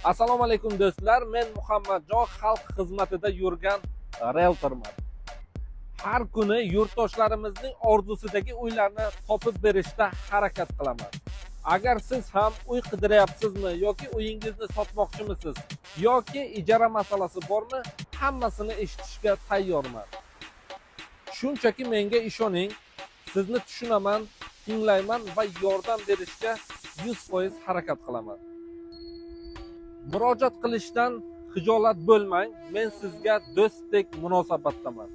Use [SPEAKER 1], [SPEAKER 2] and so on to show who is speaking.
[SPEAKER 1] Assalomu alaykum do'stlar, men Muhammadjon, xalq xizmatida yurgan realtorman. Har kuni yurtdoshlarimizning orzusidagi uylarni topib berishda harakat qilaman. Agar siz ham uy qidiryapsizmi yoki uyingizni sotmoqchimisiz yoki ijara masalasi bormi, hammasini eshitishga tayyorman. Shunchaki menga ishoning, sizni tushunaman, tinglayman va yordam berishga 100% harakat qilaman. Murojaat qilishdan xijolat bo'lmang, men sizga do'stdek munosabatdaman.